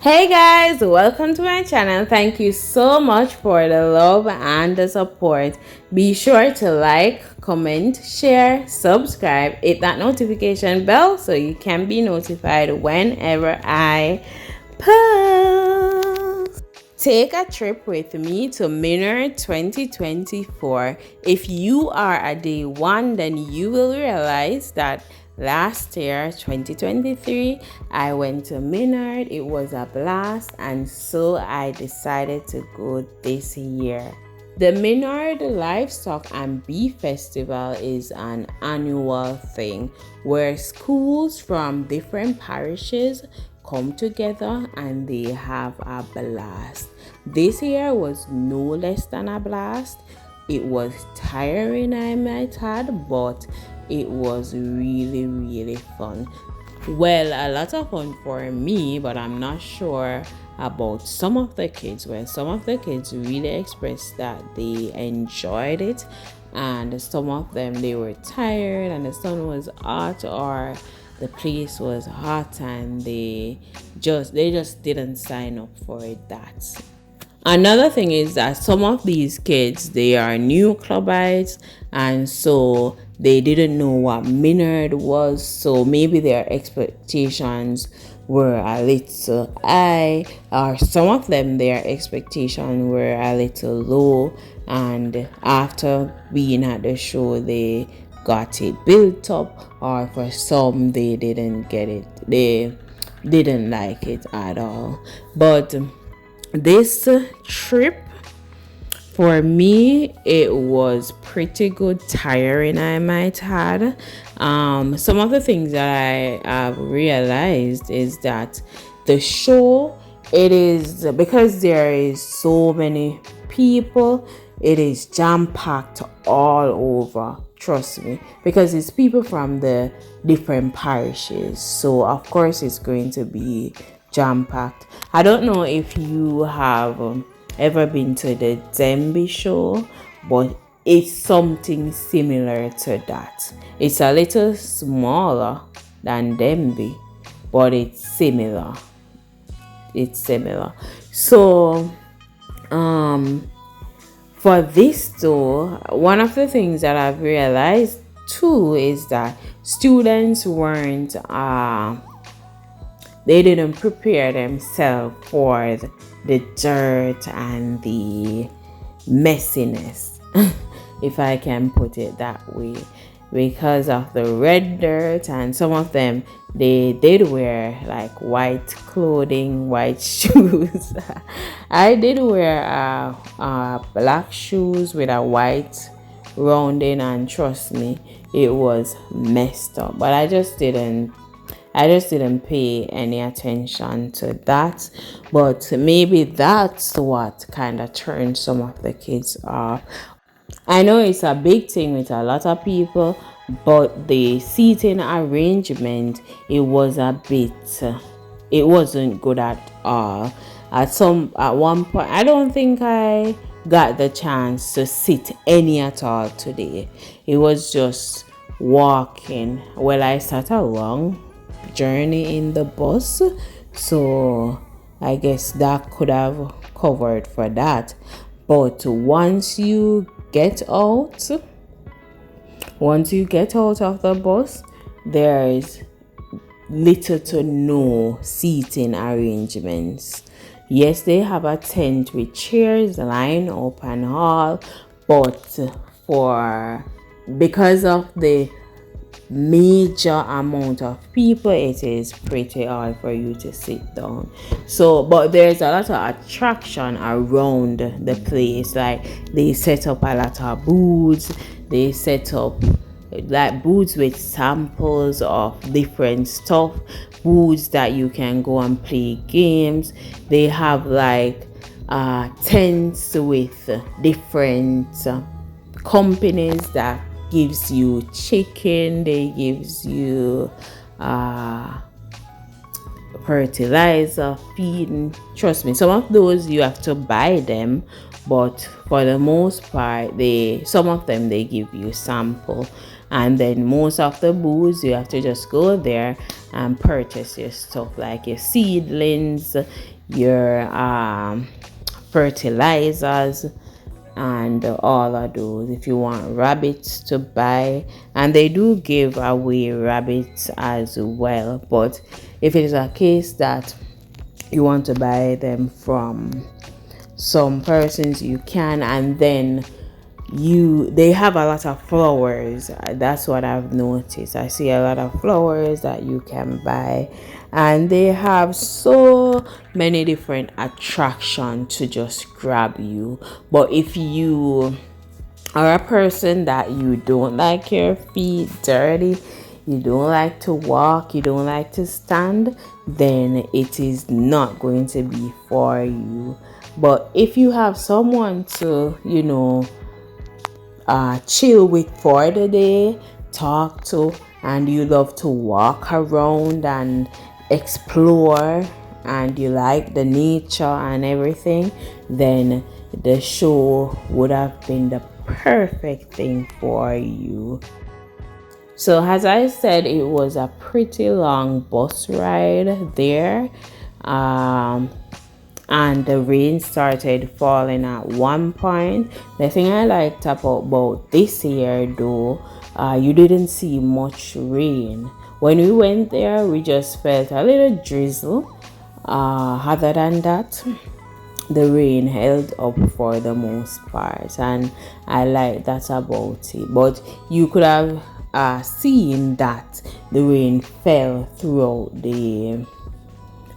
Hey guys, welcome to my channel. Thank you so much for the love and the support. Be sure to like, comment, share, subscribe, hit that notification bell so you can be notified whenever I post. Take a trip with me to Minard 2024. If you are a day one, then you will realize that last year, 2023, I went to Minard. It was a blast, and so I decided to go this year. The Minard Livestock and Beef Festival is an annual thing where schools from different parishes come together and they have a blast. This year was no less than a blast. It was tiring, I might add, but it was really fun. Well, a lot of fun for me, but I'm not sure about some of the kids. Well, some of the kids really expressed that they enjoyed it, and some of them they were tired and the sun was hot or the place was hot and they just didn't sign up for that. Another thing is that some of these kids they are new clubbites, and so they didn't know what Minard was, so maybe their expectations were a little high, or some of them their expectations were a little low, and after being at the show they got it built up, or for some they didn't get it, they didn't like it at all. But this trip for me, it was pretty good, tiring, I might add. Some of the things that I have realized is that the show, it is because there is so many people, it is jam-packed all over. Trust me, because it's people from the different parishes. So of course it's going to be jam-packed. I don't know if you have ever been to the Demby show, but it's something similar to that. It's a little smaller than Demby, but it's similar. So for this though, one of the things that I've realized too is that students weren't they didn't prepare themselves for the dirt and the messiness, if I can put it that way, because of the red dirt. And some of them they did wear like white clothing, white shoes. I did wear black shoes with a white rounding, and trust me, it was messed up, but I just didn't pay any attention to that. But maybe that's what kind of turned some of the kids off. I know it's a big thing with a lot of people, but the seating arrangement, it wasn't good at all. At one point, I don't think I got the chance to sit any at all today. It was just walking. Well, I sat a long journey in the bus, so I guess that could have covered for that. But once you get out of the bus, there is little to no seating arrangements. Yes, they have a tent with chairs lined up and all, but because of the major amount of people, it is pretty hard for you to sit down. So but there's a lot of attraction around the place. Like they set up a lot of booths, they set up like booths with samples of different stuff, booths that you can go and play games. They have like tents with different companies that gives you chicken, they gives you fertilizer, feeding. Trust me, some of those you have to buy them, but for the most part some of them they give you sample. And then most of the booths you have to just go there and purchase your stuff like your seedlings, your fertilizers, and all of those. If you want rabbits to buy, and they do give away rabbits as well, but if it is a case that you want to buy them from some persons, you can. And then they have a lot of flowers. That's what I've noticed. I see a lot of flowers that you can buy, and they have so many different attractions to just grab you. But if you are a person that you don't like your feet dirty, you don't like to walk, you don't like to stand, then it is not going to be for you. But if you have someone to, chill with for the day, talk to, and you love to walk around and explore, and you like the nature and everything, then the show would have been the perfect thing for you. So as I said, it was a pretty long bus ride there. And the rain started falling at one point. The thing I liked about this year though, you didn't see much rain. When we went there, we just felt a little drizzle. Other than that, the rain held up for the most part, and I like that about it. But you could have seen that the rain fell throughout the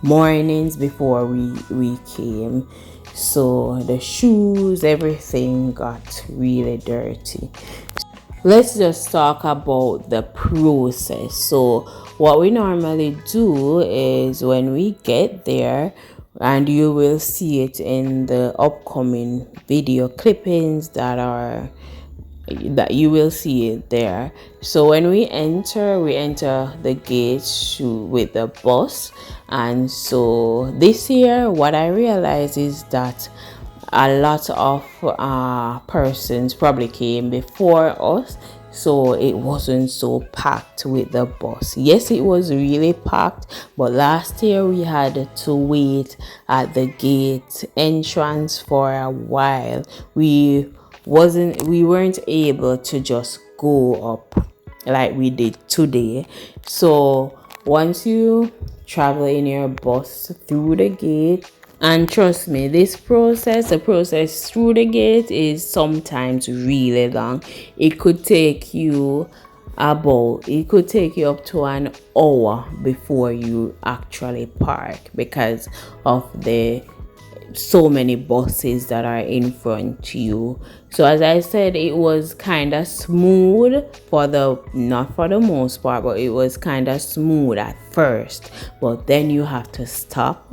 mornings before we came, so the shoes, everything got really dirty. Let's just talk about the process. So what we normally do is, when we get there, and you will see it in the upcoming video clippings that you will see it there. So when we enter the gates with the bus. And so this year, what I realized is that a lot of persons probably came before us, so it wasn't so packed with the bus. Yes, it was really packed, but last year we had to wait at the gate entrance for a while. We weren't able to just go up like we did today. So once you travel in your bus through the gate, and trust me, the process through the gate is sometimes really long. It could take you up to an hour before you actually park, because of the so many buses that are in front of you. So as I said, it was kind of smooth not for the most part, but it was kind of smooth at first. But then you have to stop,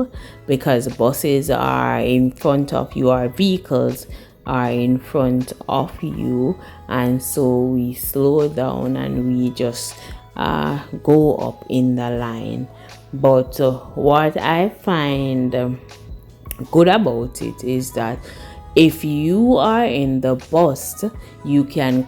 because buses are in front of you, or vehicles are in front of you, and so we slow down and we just go up in the line. But what I find good about it is that if you are in the bus, you can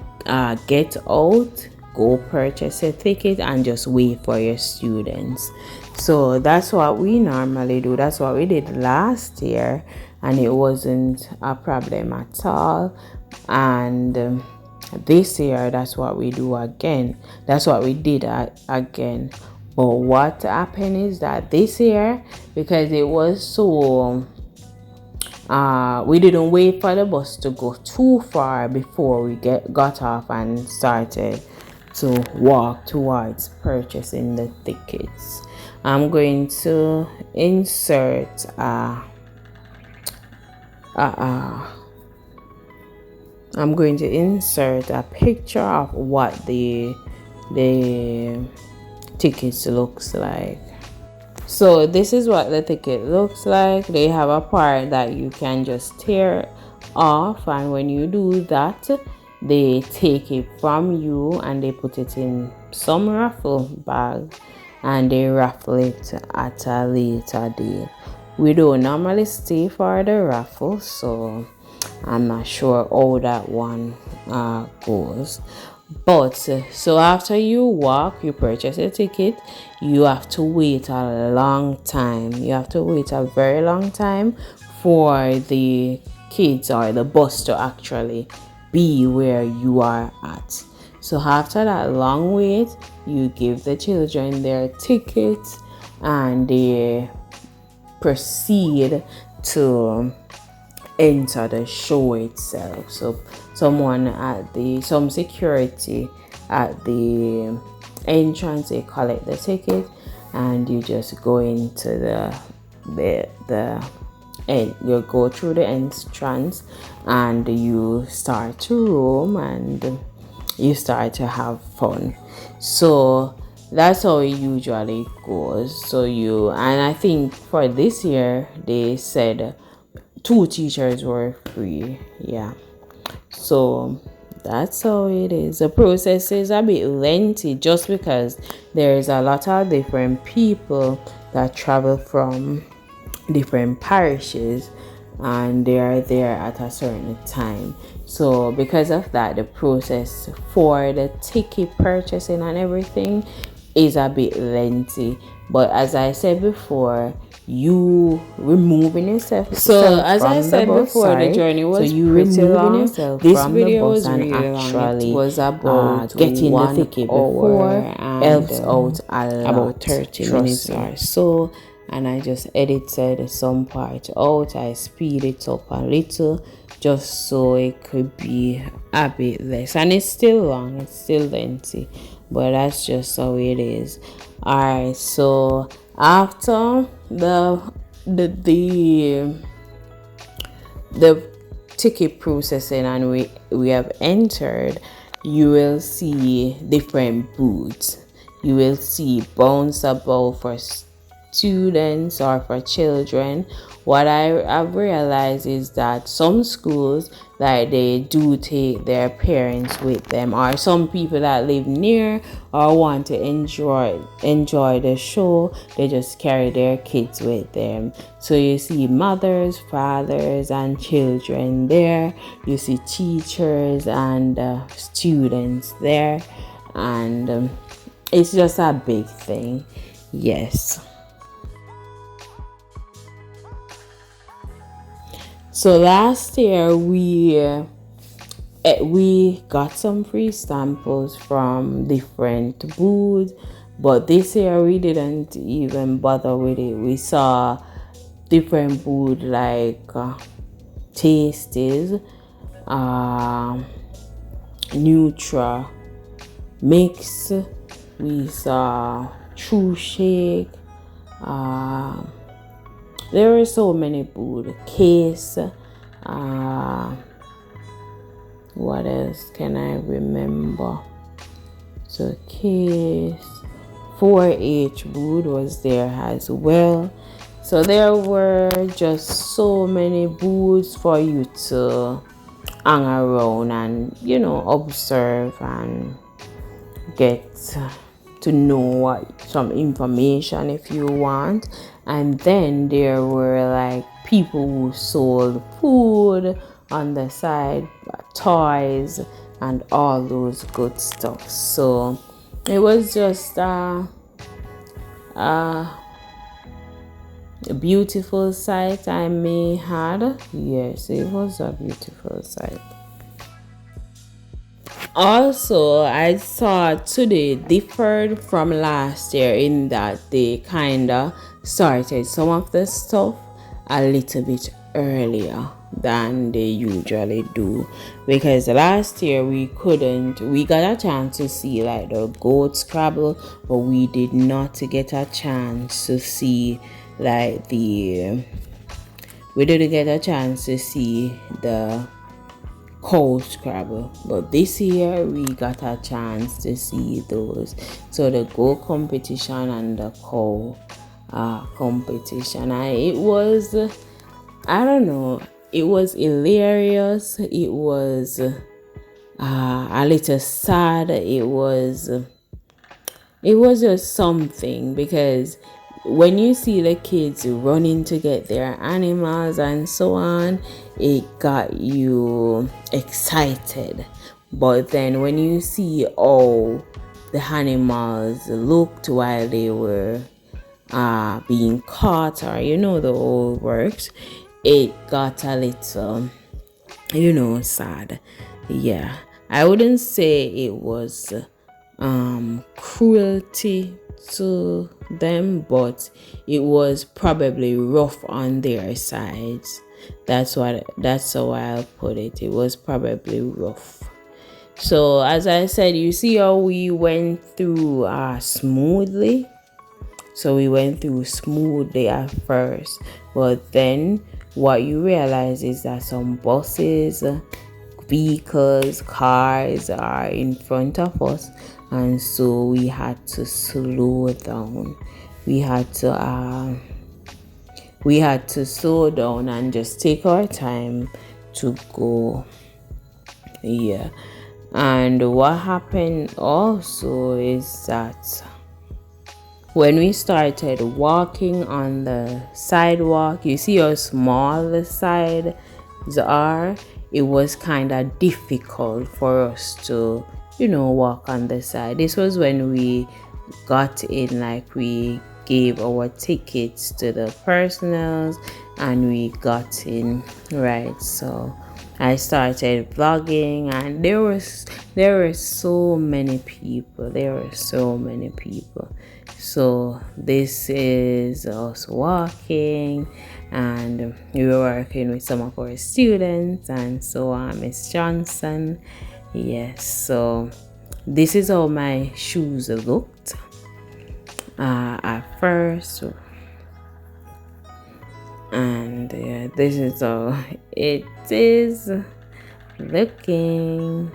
get out, go purchase a ticket, and just wait for your students. So that's what we normally do. That's what we did last year, and it wasn't a problem at all. And this year, that's what we do again. That's what we did again. But what happened is that this year, because it was so we didn't wait for the bus to go too far before we got off and started to walk towards purchasing the tickets. I'm going to insert a picture of what the tickets looks like. So this is what the ticket looks like. They have a part that you can just tear off, and when you do that, they take it from you and they put it in some raffle bag, and they raffle it at a later date. We don't normally stay for the raffle, so I'm not sure how that one goes. But so after you walk, you purchase a ticket, you have to wait a long time. You have to wait a very long time for the kids or the bus to actually be where you are at. So after that long wait, you give the children their tickets and they proceed to enter the show itself. So some security at the entrance, they collect the ticket and you just go into the and you go through the entrance and you start to roam and you start to have fun. So that's how it usually goes. And I think for this year they said 2 teachers were free. Yeah. So that's how it is. The process is a bit lengthy just because there's a lot of different people that travel from different parishes and they are there at a certain time. So because of that, the process for the ticket purchasing and everything is a bit lengthy. But as I said before, you removing yourself. So as I said before, the journey was pretty long. This video was really long. It was about getting the ticket before helps out a lot. About 30 minutes or so. And I just edited some part out. I speed it up a little just so it could be a bit less. And it's still long, it's still lengthy, but that's just how it is. Alright, so after the ticket processing and we have entered, you will see different booths. You will see bouncer ball for students or for children. What I've realized is that some schools, like, they do take their parents with them, or some people that live near or want to enjoy the show, they just carry their kids with them. So you see mothers, fathers and children there. You see teachers and students there, and it's just a big thing. Yes. So last year we got some free samples from different booths, but this year we didn't even bother with it. We saw different booths like Tasties, Nutra, Mix. We saw True Shake. There were so many booths. Case. What else can I remember? So Case. 4-H booth was there as well. So there were just so many booths for you to hang around and, observe and get to know some information if you want. And then there were like people who sold food on the side, toys and all those good stuff. So it was just a beautiful sight I may had. Yes, it was a beautiful sight. Also, I saw today differed from last year in that they kinda started some of the stuff a little bit earlier than they usually do, because last year we got a chance to see like the goat scrabble, but we did not get a chance to see like we didn't get a chance to see the cow scrabble. But this year we got a chance to see those. So the goat competition and the cow competition, and it was, I don't know, it was hilarious. It was a little sad. It was just something, because when you see the kids running to get their animals and so on, it got you excited. But then when you see how the animals looked while they were being caught, or the whole works, it got a little sad. Yeah, I wouldn't say it was cruelty to them, but it was probably rough on their sides. That's how I'll put it. It was probably rough. So as I said, you see how we went through smoothly. So we went through smoothly at first, but then what you realize is that some buses, vehicles, cars are in front of us, and so we had to slow down. We had to slow down and just take our time to go. Yeah. And what happened also is that when we started walking on the sidewalk, you see how small the sides are. It was kind of difficult for us to, walk on the side. This was when we got in, like we gave our tickets to the personals and we got in, right? So I started vlogging, and there were so many people. So this is us walking, and we were working with some of our students, and so Miss Johnson. Yes, so this is how my shoes looked at first. And this is how it is looking.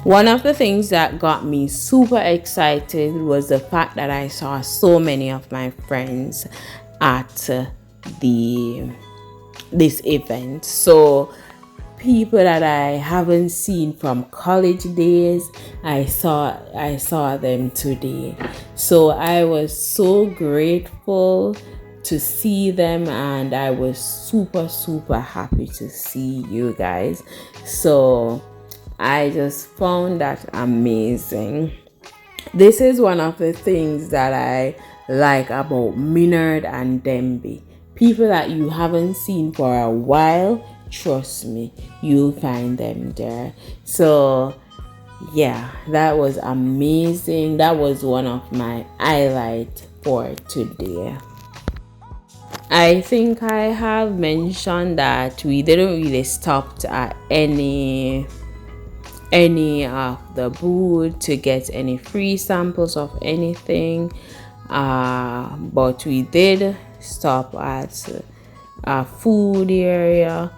One of the things that got me super excited was the fact that I saw so many of my friends at this event. So people that I haven't seen from college days, I saw them today. So I was so grateful to see them, and I was super, super happy to see you guys. So I just found that amazing. This is one of the things that I like about Minard and Demby. People that you haven't seen for a while, trust me, you'll find them there. So yeah, that was amazing. That was one of my highlights for today. I think I have mentioned that we didn't really stop at any of the booth to get any free samples of anything, but we did stop at a food area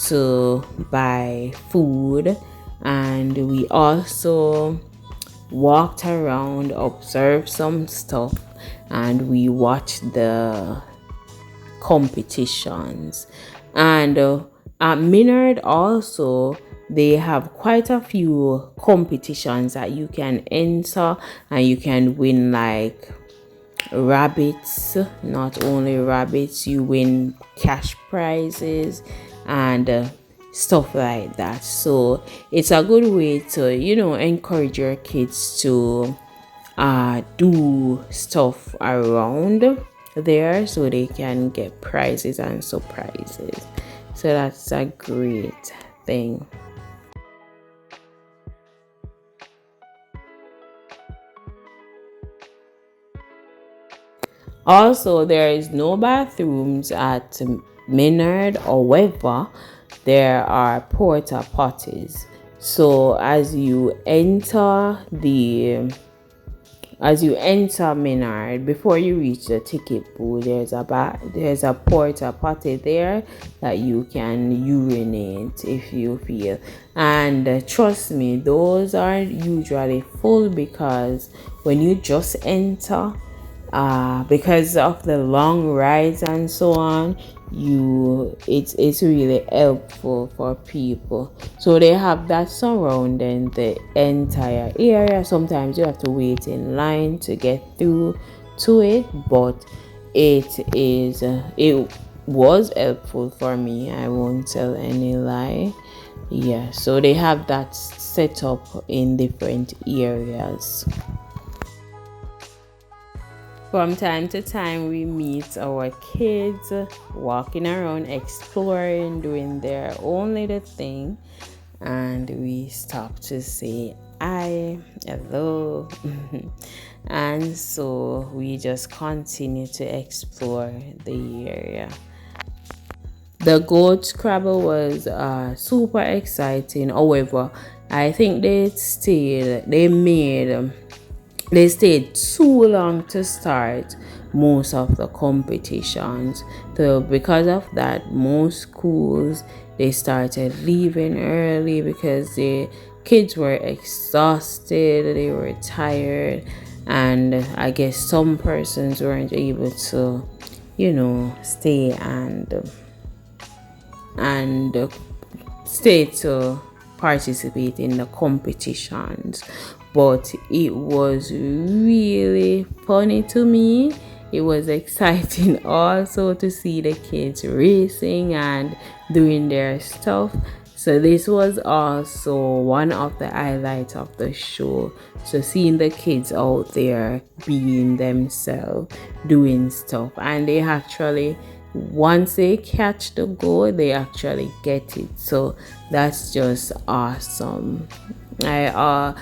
to buy food, and we also walked around, observed some stuff, and we watched the competitions. And at Minard also, they have quite a few competitions that you can enter, and you can win like rabbits. Not only rabbits, you win cash prizes and stuff like that. So it's a good way to encourage your kids to do stuff around there, so they can get prizes and surprises. So that's a great thing. Also, there is no bathrooms at Minard. However, there are porta potties. So as you enter Minard, before you reach the ticket booth, there's a porta potty there that you can urinate if you feel. And trust me, those are usually full, because when you just enter, because of the long rides and so on, it's really helpful for people. So they have that surrounding the entire area. Sometimes you have to wait in line to get through to it, but it was helpful for me. I won't tell any lie. Yeah, so they have that set up in different areas. From time to time, we meet our kids walking around, exploring, doing their own little thing, and we stop to say hi, hello, and so we just continue to explore the area. The goat scrabble was super exciting. However, I think they stayed too long to start most of the competitions. So because of that, most schools they started leaving early because the kids were exhausted, they were tired, and I guess some persons weren't able to, stay and stay to participate in the competitions. But it was really funny to me. It was exciting also to see the kids racing and doing their stuff. So this was also one of the highlights of the show. So seeing the kids out there being themselves, doing stuff, and they actually, once they catch the goal, they actually get it. So that's just awesome. I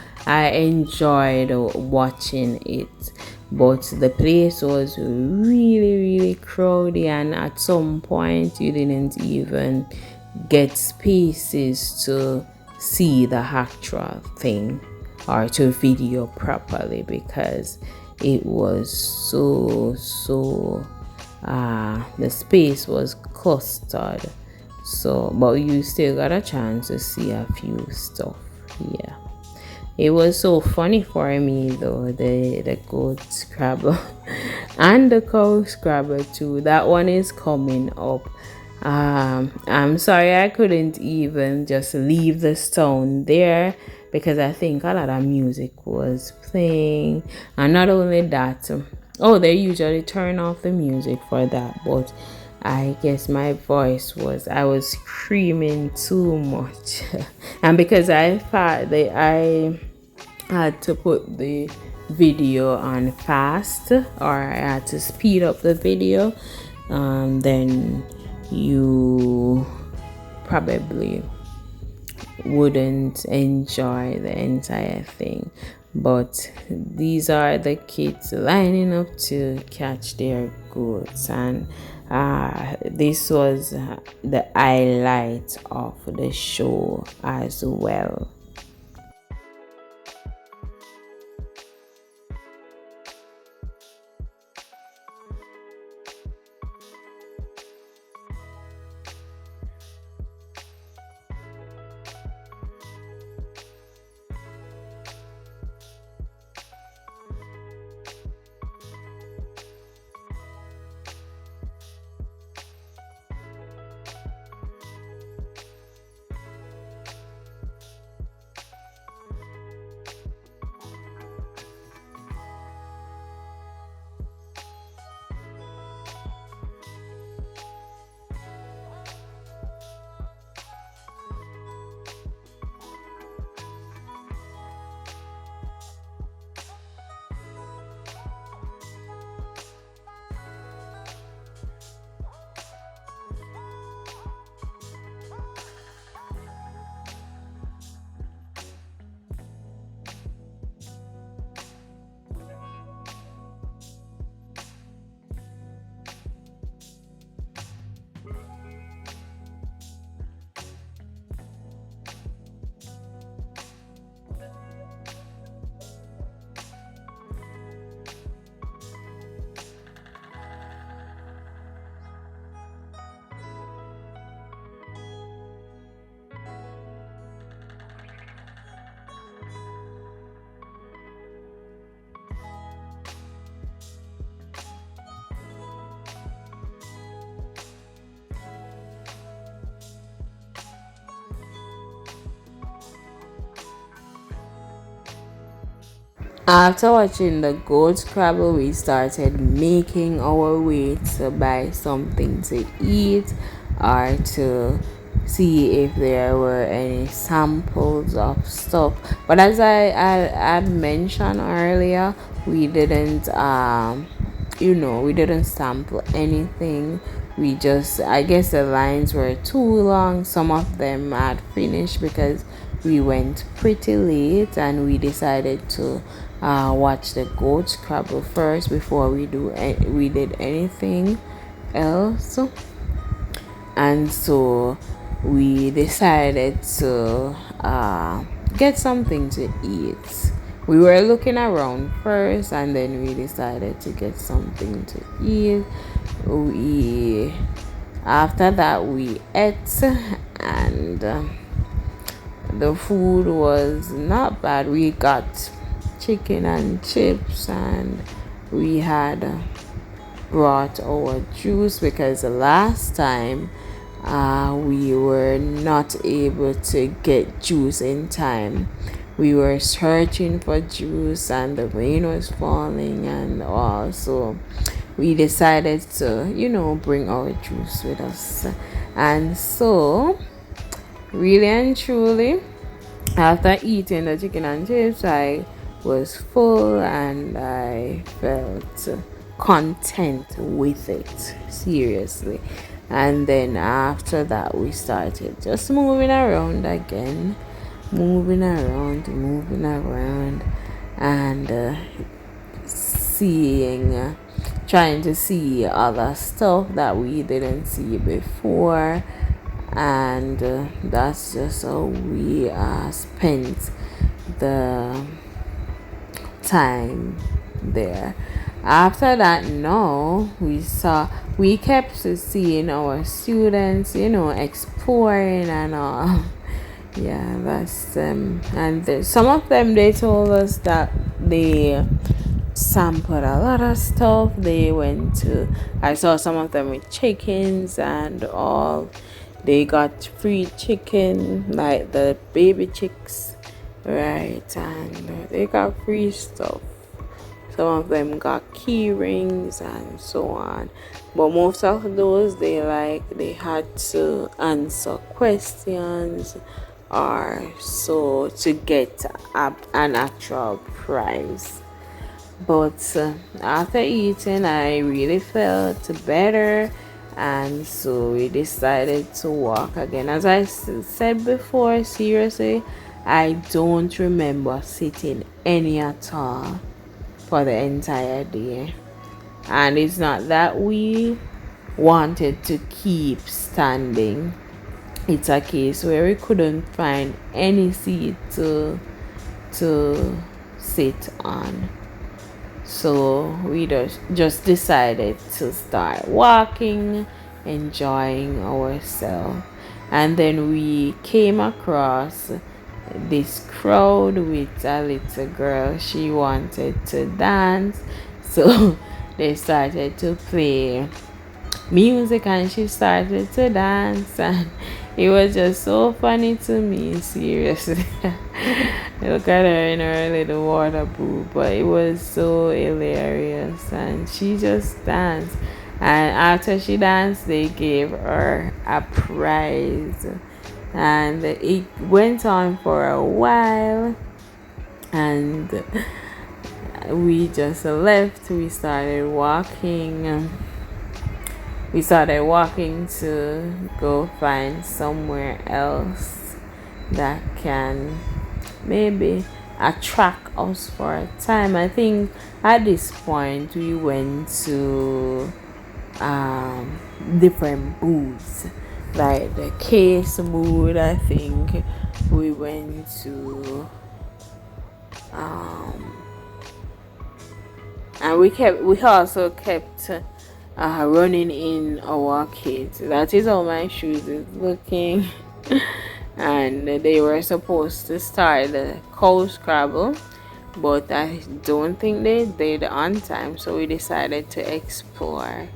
enjoyed watching it, but the place was really really crowded, and at some point you didn't even get spaces to see the actual thing or to video properly because it was so the space was clustered. So but you still got a chance to see a few stuff. Yeah, it was so funny for me though, the goat scrabble and the cow scrabble too. That one is coming up. I'm sorry I couldn't even just leave the stone there because I think a lot of music was playing, and not only that, oh, they usually turn off the music for that, but I guess my voice was, I was screaming too much. And because I thought that I had to put the video on fast, or I had to speed up the video, then you probably wouldn't enjoy the entire thing. But these are the kids lining up to catch their goats, and this was the highlight of the show as well. After watching the goat scrabble, we started making our way to buy something to eat or to see if there were any samples of stuff. But as I had mentioned earlier, we didn't we didn't sample anything. We just, I guess the lines were too long. Some of them had finished because we went pretty late, and we decided to watch the goat scrabble first before we did anything else. And so we decided to get something to eat. We were looking around first, and then we decided to get something to eat. We After that we ate, and the food was not bad. We got chicken and chips, and we had brought our juice because the last time we were not able to get juice in time. We were searching for juice, and the rain was falling and all, so we decided to bring our juice with us. And so, really and truly, after eating the chicken and chips, I was full and I felt content with it, seriously. And then after that, we started just moving around again, moving around, and trying to see other stuff that we didn't see before. And that's just how we spent the time there. After that, no, we kept seeing our students, exploring and all. Yeah, that's and some of them, they told us that they sampled a lot of stuff. I saw some of them with chickens and all. They got free chicken, like the baby chicks, right? And they got free stuff. Some of them got key rings and so on. But most of those, they had to answer questions or so to get an actual prize. But after eating, I really felt better, and so we decided to walk again. As I said before, seriously, I don't remember sitting any at all for the entire day. And it's not that we wanted to keep standing. It's a case where we couldn't find any seat to sit on. So we just decided to start walking, enjoying ourselves. And then we came across this crowd with a little girl. She wanted to dance. So they started to play music and she started to dance, and it was just so funny to me, seriously. Look at her in her little water pool, but it was so hilarious, and she just danced. And after she danced, they gave her a prize, and it went on for a while, and we just left. We started walking to go find somewhere else that can maybe attract us for a time. I think at this point we went to different booths, like the case booth. I think we went to and we also kept running in our kids. That is how my shoes is looking. And they were supposed to start the cow scrabble, but I don't think they did on time, so we decided to explore.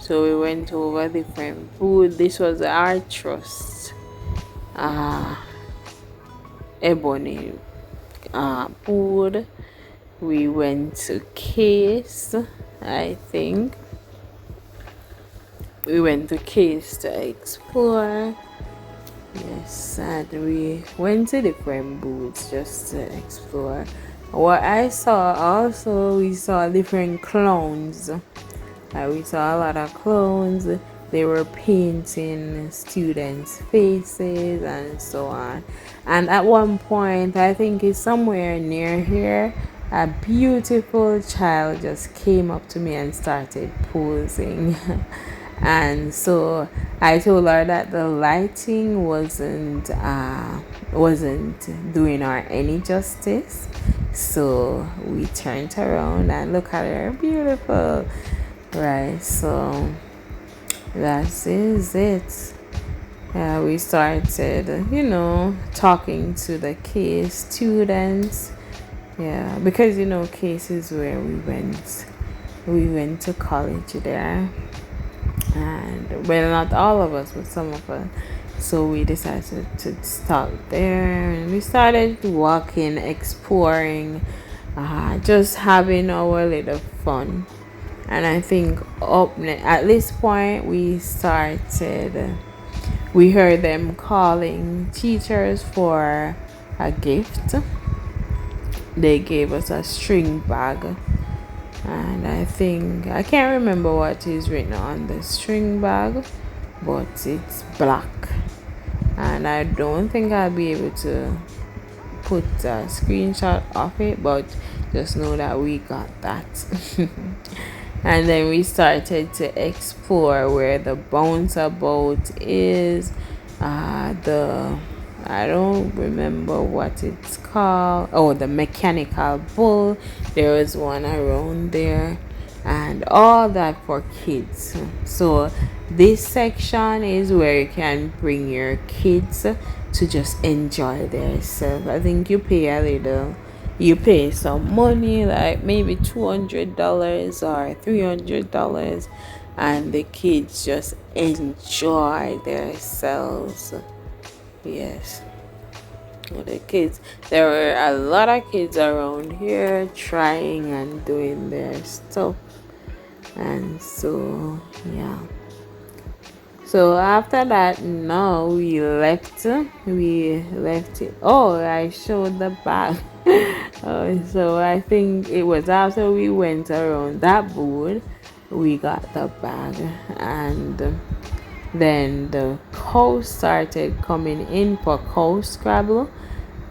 So we went over different food. This was our trust ebony food. We went to case, I think. We went to case to explore, Yes, and we went to different booths just to explore. What I saw also, we saw different clowns. We saw a lot of clowns. They were painting students' faces and so on. And at one point, I think it's somewhere near here, a beautiful child just came up to me and started posing. And so I told her that the lighting wasn't doing her any justice. So we turned around and look at her, beautiful, right? So that is it. We started, talking to the case students. Yeah, because case is where we went to college there, and well, not all of us, but some of us. So we decided to stop there, and we started walking, exploring, just having our little fun. And I think at this point we heard them calling teachers for a gift. They gave us a string bag, and I can't remember what is written on the string bag, but it's black, and I don't think I'll be able to put a screenshot of it, but just know that we got that. And then we started to explore where the bouncer boat is. The I don't remember what it's called. Oh, the mechanical bull. There was one around there, and all that for kids. So this section is where you can bring your kids to just enjoy themselves. I think you pay some money, like maybe $200 or $300, and the kids just enjoy themselves. Yes. Well, there were a lot of kids around here trying and doing their stuff. And so, yeah. So after that, no, we left. We left it. Oh, I showed the bag. So I think it was after we went around that booth, we got the bag, and then the cows started coming in for cow scrabble,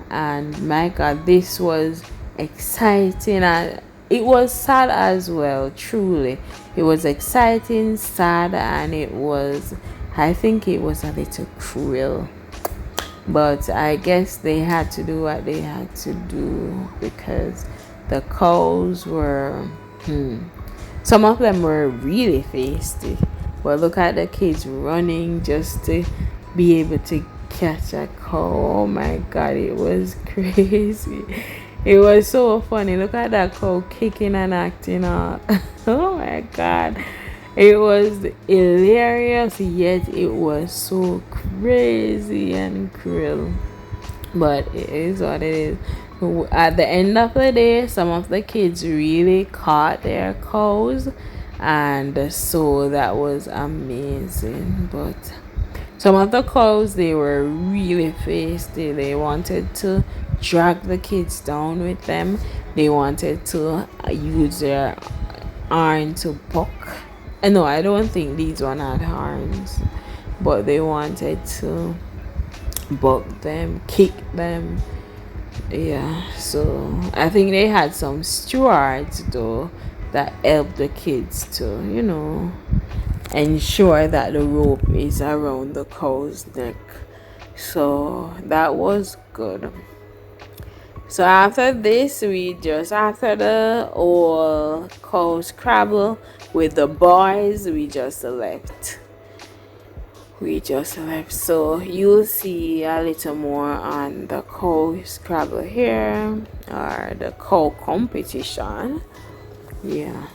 and my God, this was exciting, and it was sad as well. Truly, it was exciting, sad, and I think it was a little cruel, but I guess they had to do what they had to do because the cows were some of them were really feisty. But look at the kids running just to be able to catch a cow. Oh my God, it was crazy. It was so funny. Look at that cow kicking and acting out. Oh my God. It was hilarious, yet it was so crazy and cruel. But it is what it is. At the end of the day, some of the kids really caught their cows, and so that was amazing. But some of the cows, they were really feisty. They wanted to drag the kids down with them. They wanted to use their arm to buck. No, I don't think these one had horns, but they wanted to buck them, kick them. Yeah, so I think they had some stewards though that helped the kids to, ensure that the rope is around the cow's neck. So that was good. So after this, after the old cow scrabble with the boys, we just left. So you'll see a little more on the cow scrabble here, or the cow competition. Yeah.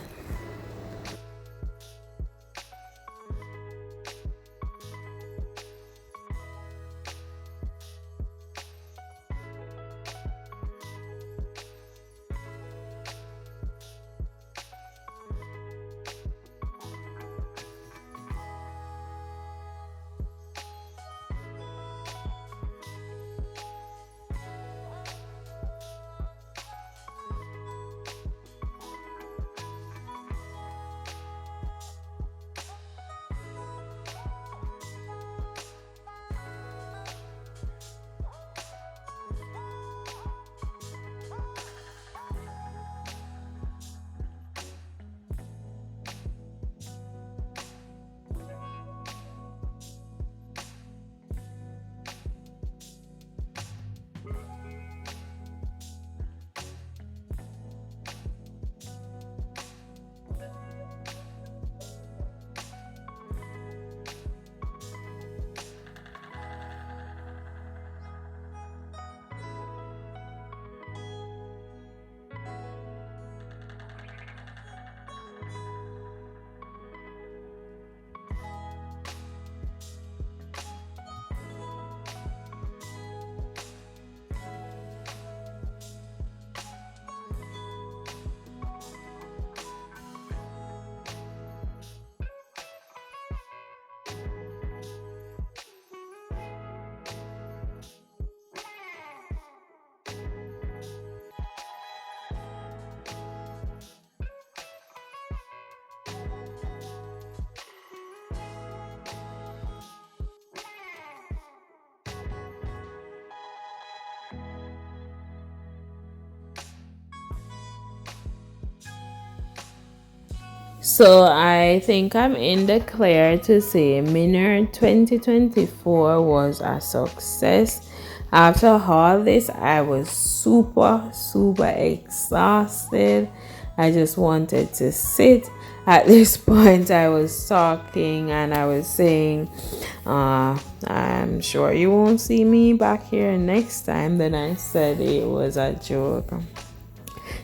So I think I'm in the clear to say Minard 2024 was a success. After all this, I was super exhausted. I just wanted to sit. At this point, I was talking and I was saying, I'm sure you won't see me back here next time. Then I said it was a joke.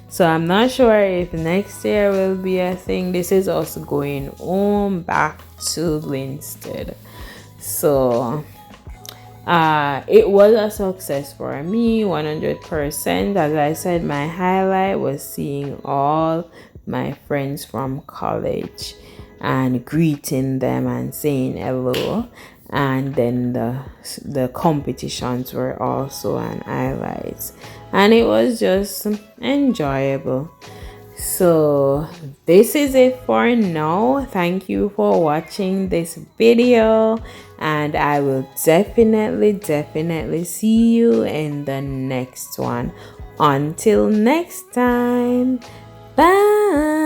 So I'm not sure if next year will be a thing. This is us going home back to Linstead. So it was a success for me, 100%. As I said, my highlight was seeing all my friends from college and greeting them and saying hello. And then the competitions were also an highlight, and it was just enjoyable. So this is it for now. Thank you for watching this video, and I will definitely see you in the next one. Until next time, bye.